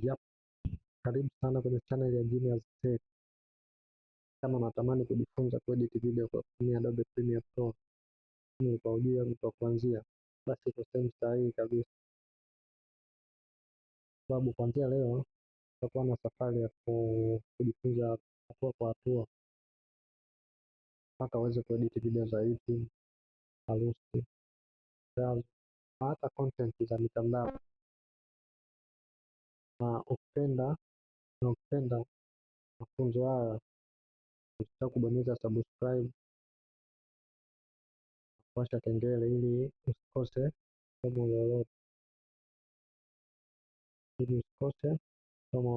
Yep, karibu sana kwenye channel ya Genius Tech. Kama unatamani kujifunza kuedit video kwa kutumia Adobe Premiere Pro, ni kwa ujio mtu wa kuanzia, basi uko sehemu sahihi kabisa. Sababu kuanzia leo tutakuwa na safari ya kujifunza hatua kwa hatua mpaka uweze kuedit video za YouTube, harusi, na hata content za mitandao. Na ukipenda mafunzo haya, usisahau kubonyeza subscribe, washa kengele ili usikose somo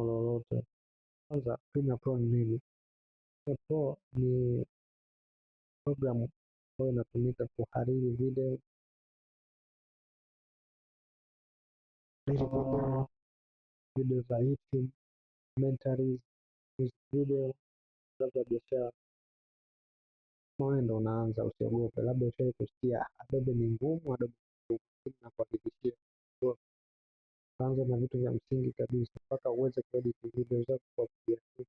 lolote. Kwanza, Premiere Pro ni nini? Premiere Pro ni programu ambayo inatumika kuhariri video za YouTube, commentaries, video za biashara. Wewe ndo unaanza, usiogope. Labda ushawahi kusikia Adobe ni ngumu, Adobe ni ngumu, na kuhakikishia kwanza na vitu vya msingi kabisa mpaka uweze kuedit video zako kwa kujiamini.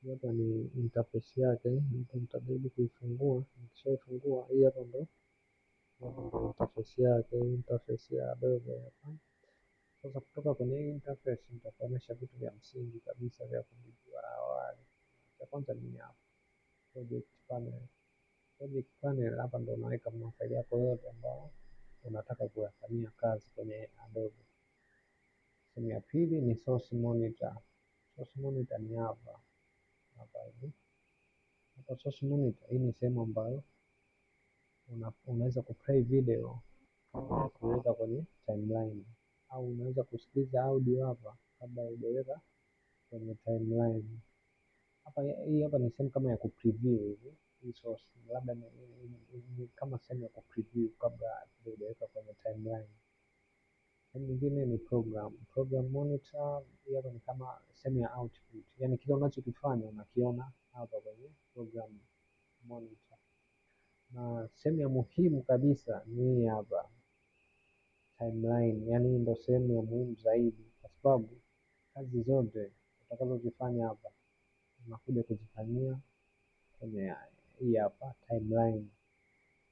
Hapa ni interface yake, nitajaribu kuifungua. Nikishaifungua, hii hapa ndo interface yake, interface ya Adobe hapa. Sasa kutoka kwenye hii interface nitakuonyesha vitu vya msingi kabisa vya kujua awali. Cha kwanza ni hapa project panel. Project panel hapa ndo unaweka mafaili yako yote ambayo unataka kuyafanyia kazi kwenye Adobe. Sehemu ya pili ni source monitor. Source monitor ni hapa hivi. Hapa source monitor, hii ni sehemu ambayo unaweza kuplay video kuweka kwenye timeline, au unaweza kusikiliza audio hapa kabla hujaweka kwenye timeline. Hii hapa ni sehemu kama ya kupreview hivi. Hii source labda ni kama sehemu ya kupreview kabla hujaweka kwenye timeline. Sehemu nyingine ni program monitor. Hii hapa ni kama sehemu ya output, yani kile unachokifanya unakiona hapa kwenye program monitor. Na sehemu ya muhimu kabisa ni hapa timeline, yani ndio sehemu ya muhimu zaidi, kwa sababu kazi zote utakazozifanya hapa unakuja kuzifanyia kwenye hii hapa timeline.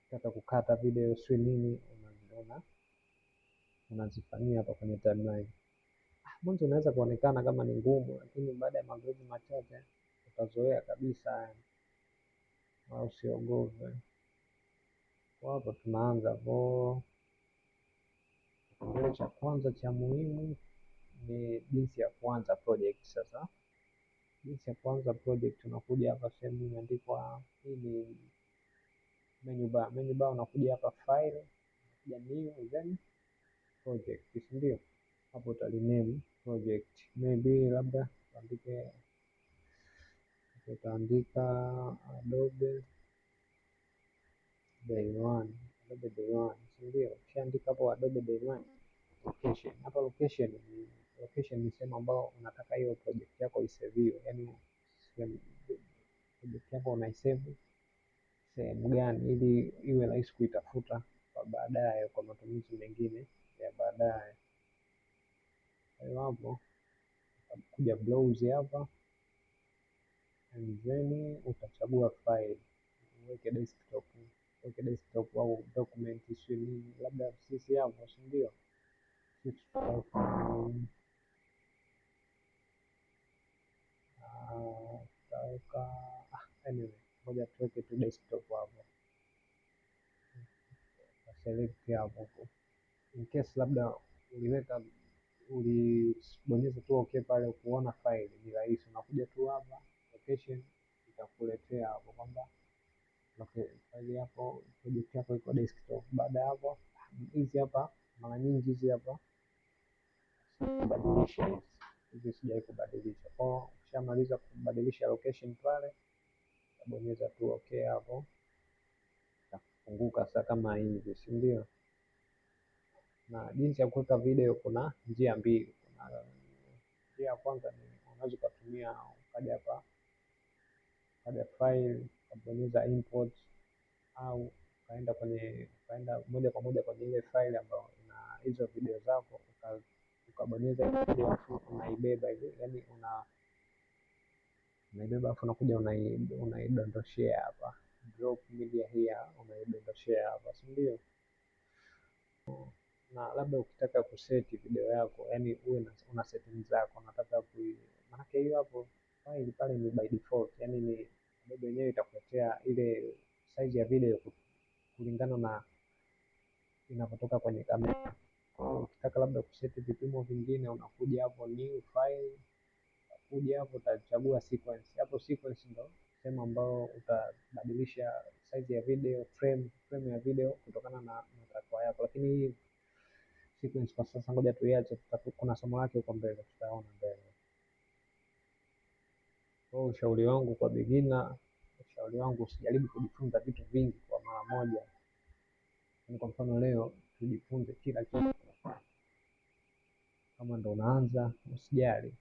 Ukitaka kukata video sio nini, unazifanyia hapa kwenye timeline. Mwanzo unaweza kuonekana kama ni ngumu, lakini baada ya mazoezi machache utazoea kabisa, au usiogope. Kwa hapo tunaanza hapo. Kipengele cha kwanza cha muhimu ni jinsi ya kuanza project. Sasa jinsi ya kuanza project, unakuja hapa sehemu imeandikwa, hii ni menu bar. Menu bar unakuja hapa file, ya new then project, si ndio? Hapo utaliname project, maybe labda utaandika Adobe Day 1, Adobe Day 1, si ndio? Ukishaandika hapo Adobe Day 1, location. Hapa location ni sehemu ambayo unataka hiyo project yako iseviwe, yani project yako unaisave sehemu gani ili iwe rahisi kuitafuta kwa baadaye, kwa matumizi mengine ya baadaye. Kwa hiyo hapo utakuja browse hapa, and then utachagua file, uweke desktop au document, sio nini, labda sisi hapo, si ndio? Anyway, ngoja tuweke tu desktop hapo. Select hapo. In case labda ulibonyeza tu okay pale kuona file, ni rahisi, unakuja tu hapa location, itakuletea hapo kwamba file yako, project yako iko desktop. Baada ya hapo, hizi hapa mara nyingi hizi hapa kubadilisha hizi, sijai kubadilisha. Kwa ukishamaliza kubadilisha location pale, utabonyeza tu okay hapo, itafunguka sasa kama hivi, si ndio? Na jinsi ya kuweka video, kuna njia mbili. Kuna njia ya kwanza ni unaweza kutumia ukaja hapa, ukaja file, ukabonyeza import, au ukaenda moja kwa moja kwenye ile file ambayo ina hizo video zako, unabonyeza ile video afu unaibeba hivi, yani unaibeba afu unakuja unaidondoshea hapa drop media here, unaidondoshea hapa, si ndio? Na labda ukitaka kuseti video yako, yani uwe una settings zako, unataka maana hiyo hapo file pale ni by default, yani ni Adobe yenyewe itakuletea ile size ya video kulingana na inapotoka kwenye kamera. Ukitaka labda kuseti vipimo vingine, unakuja hapo new file, unakuja hapo utachagua sequence. Hapo sequence ndo sehemu ambao utabadilisha size ya video, frame ya video kutokana na matakwa yako, lakini hii sequence kwa sasa ngoja tuiache, kuna somo lake huko mbele tutaona mbele. Kwa ushauri wangu kwa beginner, ushauri wangu usijaribu kujifunza vitu vingi kwa mara moja. Kwa mfano leo tujifunze kila kitu. Kama ndo unaanza, usijali,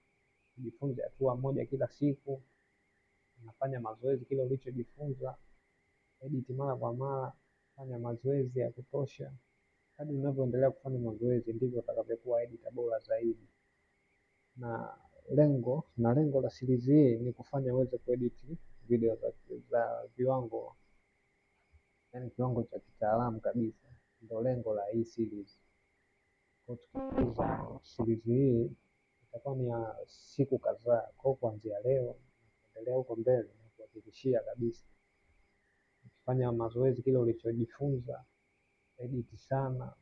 ujifunze hatua moja kila siku, unafanya mazoezi kile ulichojifunza, edit mara kwa mara, fanya mazoezi ya kutosha. Hadi unavyoendelea kufanya mazoezi ndivyo utakavyokuwa editor bora zaidi. Na lengo la series hii ni kufanya uweze kuedit video za viwango, yani kiwango cha kitaalamu kabisa, ndio lengo la hii series. Kwa series hii itakuwa ni ya siku kadhaa, kwa kuanzia leo endelea huko mbele, na kuhakikishia kabisa ukifanya mazoezi kile ulichojifunza, edit sana,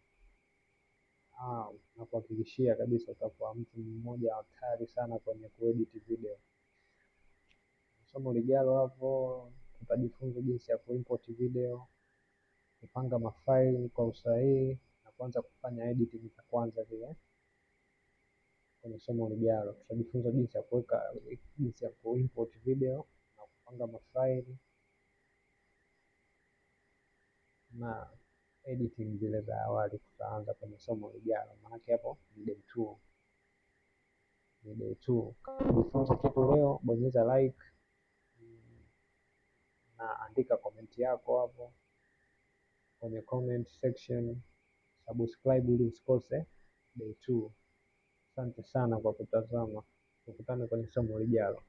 na kuhakikishia kabisa utakuwa mtu mmoja hatari sana kwenye kuedit video. Somo lijalo hapo tutajifunza jinsi ya kuimport video, kupanga mafaili kwa usahihi na kuanza kufanya editing za kwanza vile. Kwenye somo lijalo tutajifunza jinsi ya kuimport video na kupanga mafaili na editing zile za awali tutaanza kwenye somo lijalo, maana hapo ni day 2. Kujifunza kitu leo, bonyeza like na andika comment yako hapo kwenye comment section, subscribe ili usikose day 2. Asante sana kwa kutazama, tukutane kwenye somo lijalo.